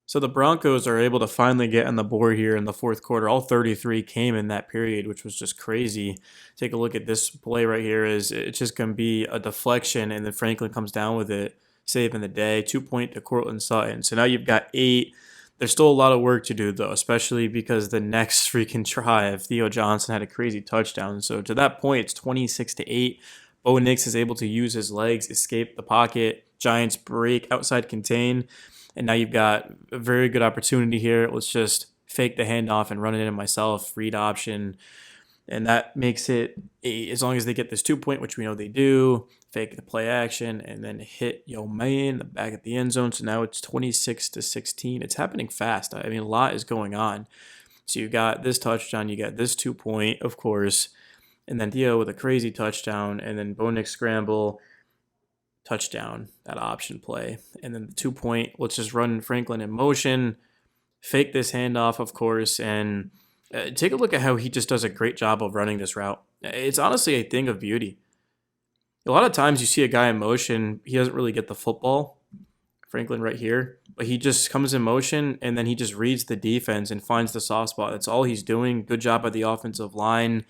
So the Broncos are able to finally get on the board here in the fourth quarter. All 33 came in that period, which was just crazy. Take a look at this play right here. Is it's just going to be a deflection, and then Franklin comes down with it, saving the day. 2 point to Cortland Sutton. So now you've got 8. There's still a lot of work to do though, especially because the next freaking drive, Theo Johnson had a crazy touchdown. So to that point, it's 26-8. Bo Nix is able to use his legs, escape the pocket. Giants break outside contain. And now you've got a very good opportunity here. Let's just fake the handoff and run it in myself, read option. And that makes it, as long as they get this 2 point, which we know they do, fake the play action, and then hit Yo Man the back at the end zone. So now it's 26-16. It's happening fast. I mean, a lot is going on. So you got this touchdown, you got this 2 point, of course, and then Theo with a crazy touchdown, and then Bo Nix scramble, touchdown, that option play. And then the 2 point, let's just run Franklin in motion, fake this handoff, of course, and take a look at how he just does a great job of running this route. It's honestly a thing of beauty. A lot of times you see a guy in motion, he doesn't really get the football. Franklin right here, but he just comes in motion and then he just reads the defense and finds the soft spot. That's all he's doing. Good job by the offensive line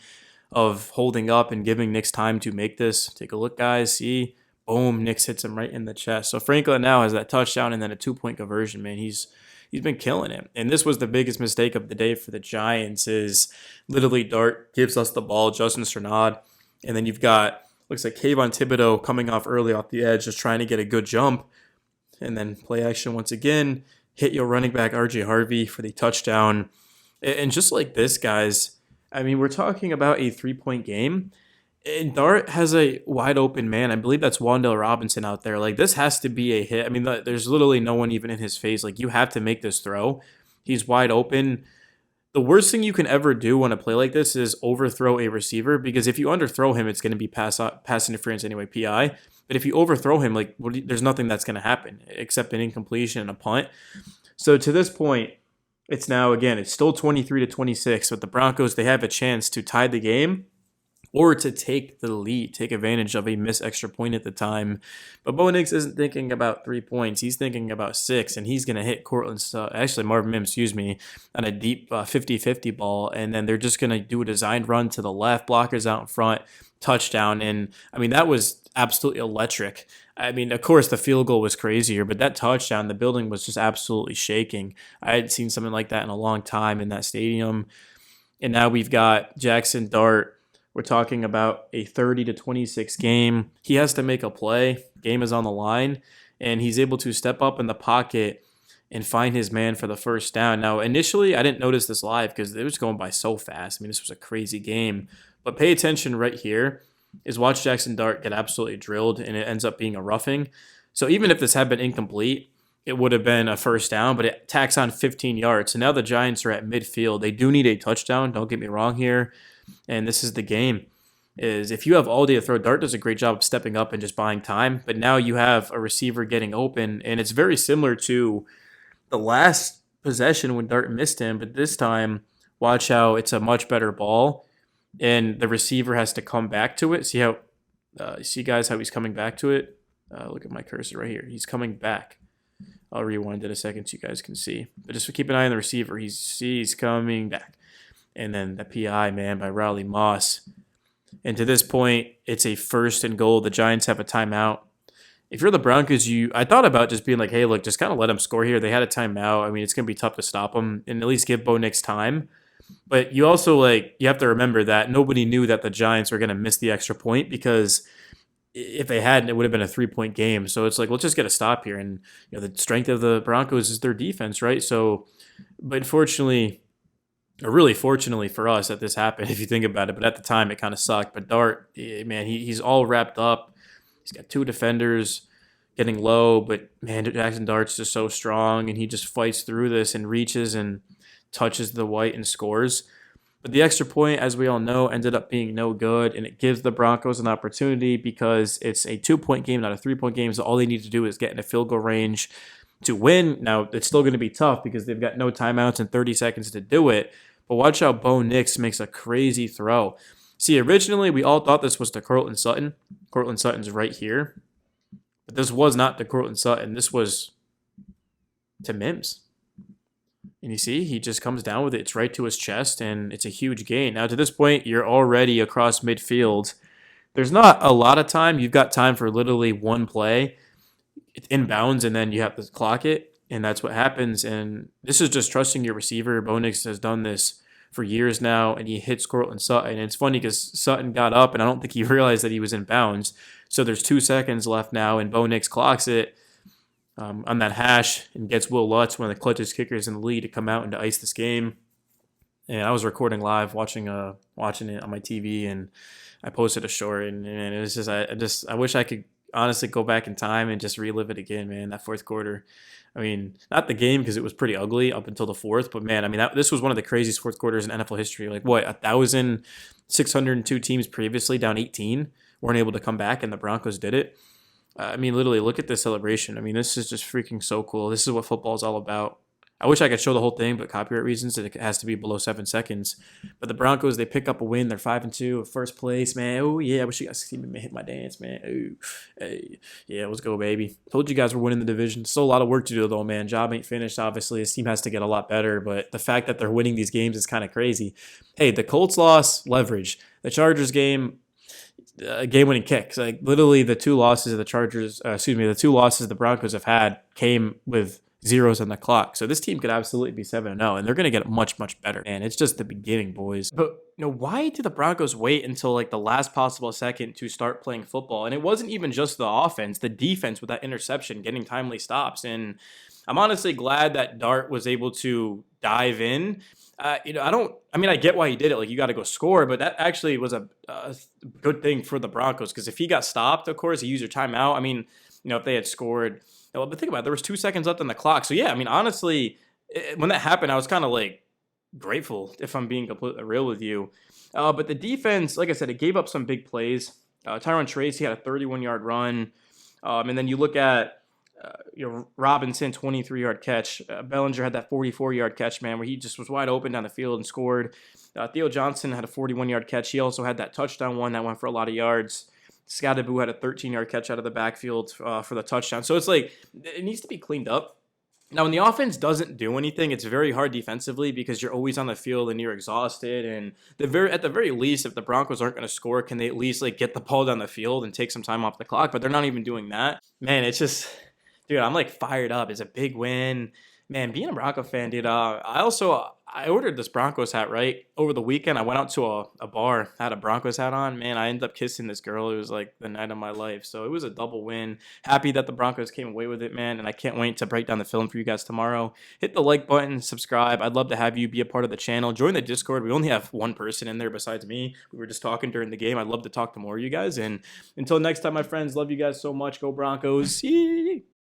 of holding up and giving Nick's time to make this. Take a look, guys. See? Boom, Nix hits him right in the chest. So Franklin now has that touchdown and then a 2 point conversion, man. He's been killing it. And this was the biggest mistake of the day for the Giants is literally Dart gives us the ball, Justin Strnad, and then you've got, looks like Kayvon Thibodeau coming off early off the edge, just trying to get a good jump. And then play action once again, hit your running back RJ Harvey for the touchdown. And just like this, guys, I mean, we're talking about a 3 point game. And Dart has a wide open man. I believe that's Wan'Dale Robinson out there. Like, this has to be a hit. I mean, there's literally no one even in his face. Like, you have to make this throw. He's wide open. The worst thing you can ever do on a play like this is overthrow a receiver, because if you underthrow him, it's going to be pass interference anyway, PI. But if you overthrow him, like, there's nothing that's going to happen except an incompletion and a punt. So to this point, it's now, again, it's still 23-26, but the Broncos, they have a chance to tie the game or to take the lead, take advantage of a missed extra point at the time. But Bo Nix isn't thinking about 3 points. He's thinking about 6, and he's going to hit Marvin Mims, on a deep 50-50 ball, and then they're just going to do a designed run to the left, blockers out in front, touchdown. And, I mean, that was absolutely electric. I mean, of course, the field goal was crazier, but that touchdown, the building was just absolutely shaking. I hadn't seen something like that in a long time in that stadium. And now we've got Jackson Dart. We're talking about a 30-26 game. He has to make a play. Game is on the line, and he's able to step up in the pocket and find his man for the first down. Now, initially, I didn't notice this live because it was going by so fast. I mean, this was a crazy game. But pay attention right here is watch Jackson Dart get absolutely drilled, and it ends up being a roughing. So even if this had been incomplete, it would have been a first down, but it tacks on 15 yards. So now the Giants are at midfield. They do need a touchdown. Don't get me wrong here. And this is the game, is if you have all day to throw, Dart does a great job of stepping up and just buying time. But now you have a receiver getting open, and it's very similar to the last possession when Dart missed him. But this time, watch how it's a much better ball, and the receiver has to come back to it. See how, see guys, how he's coming back to it? Look at my cursor right here. He's coming back. I'll rewind it a second so you guys can see. But just keep an eye on the receiver. He's coming back. And then the PI, man, by Riley Moss. And to this point, it's a 1st and goal. The Giants have a timeout. If you're the Broncos, I thought about just being like, hey, look, just kind of let them score here. They had a timeout. I mean, it's going to be tough to stop them and at least give Bo Nix time. But you also, you have to remember that nobody knew that the Giants were going to miss the extra point, because if they hadn't, it would have been a 3 point game. So it's like, let's just get a stop here. And the strength of the Broncos is their defense, right? So, but fortunately, or really fortunately for us that this happened, if you think about it. But at the time, it kind of sucked. But Dart, man, he's all wrapped up. He's got 2 defenders getting low. But, man, Jackson Dart's just so strong, and he just fights through this and reaches and touches the white and scores. But the extra point, as we all know, ended up being no good, and it gives the Broncos an opportunity because it's a 2 point game, not a 3 point game. So all they need to do is get in a field goal range to win. Now, it's still going to be tough because they've got no timeouts and 30 seconds to do it. But watch how Bo Nix makes a crazy throw. See, originally we all thought this was to Cortland Sutton. Cortland Sutton's right here. But this was not to Cortland Sutton. This was to Mims. And you see, he just comes down with it. It's right to his chest, and it's a huge gain. Now, to this point, you're already across midfield. There's not a lot of time. You've got time for literally one play. It's inbounds, and then you have to clock it, and that's what happens. And this is just trusting your receiver. Bo Nix has done this for years now, and he hits Cortland Sutton. And it's funny because Sutton got up, and I don't think he realized that he was in bounds. So there's 2 seconds left now, and Bo Nix clocks it on that hash and gets Will Lutz, one of the clutchest kickers in the league, to come out and to ice this game. And I was recording live, watching it on my TV, and I posted a short, and it was just I wish I could honestly go back in time and just relive it again, man. That fourth quarter. I mean, not the game because it was pretty ugly up until the fourth, but man, I mean, this was one of the craziest fourth quarters in NFL history. Like, what, 1,602 teams previously down 18 weren't able to come back, and the Broncos did it. I mean, literally, look at this celebration. I mean, this is just freaking so cool. This is what football is all about. I wish I could show the whole thing, but copyright reasons, it has to be below 7 seconds. But the Broncos, they pick up a win. They're 5-2, first place, man. Oh yeah, I wish you guys could see me hit my dance, man. Oh, hey, yeah, let's go, baby. Told you guys we're winning the division. Still a lot of work to do, though, man. Job ain't finished. Obviously, this team has to get a lot better. But the fact that they're winning these games is kind of crazy. Hey, the Colts loss, leverage. The Chargers game, game-winning kicks. Like, literally, the two losses the Broncos have had came with zeros on the clock. So this team could absolutely be 7-0, and they're going to get much, much better. And it's just the beginning, boys. But why did the Broncos wait until like the last possible second to start playing football? And it wasn't even just the offense, the defense with that interception, getting timely stops. And I'm honestly glad that Dart was able to dive in. I get why he did it. Like, you got to go score, but that actually was a good thing for the Broncos, because if he got stopped, of course, he used your timeout. I mean, if they had scored, but think about it, there was 2 seconds left on the clock. So yeah, I mean, honestly, when that happened, I was kind of like grateful, if I'm being completely real with you. But the defense, like I said, it gave up some big plays. Tyron Tracy had a 31-yard run, and then you look at Robinson, 23-yard catch. Bellinger had that 44-yard catch, man, where he just was wide open down the field and scored. Theo Johnson had a 41-yard catch. He also had that touchdown one that went for a lot of yards. Scottaboo had a 13-yard catch out of the backfield for the touchdown. So it's like, it needs to be cleaned up. Now, when the offense doesn't do anything, it's very hard defensively because you're always on the field and you're exhausted. And at the very least, if the Broncos aren't going to score, can they at least like get the ball down the field and take some time off the clock? But they're not even doing that. Man, it's just, dude, I'm like fired up. It's a big win. Man, being a Bronco fan, dude, I ordered this Broncos hat, right? Over the weekend, I went out to a bar, had a Broncos hat on. Man, I ended up kissing this girl. It was like the night of my life. So it was a double win. Happy that the Broncos came away with it, man. And I can't wait to break down the film for you guys tomorrow. Hit the like button, subscribe. I'd love to have you be a part of the channel. Join the Discord. We only have one person in there besides me. We were just talking during the game. I'd love to talk to more of you guys. And until next time, my friends, love you guys so much. Go Broncos. Yee!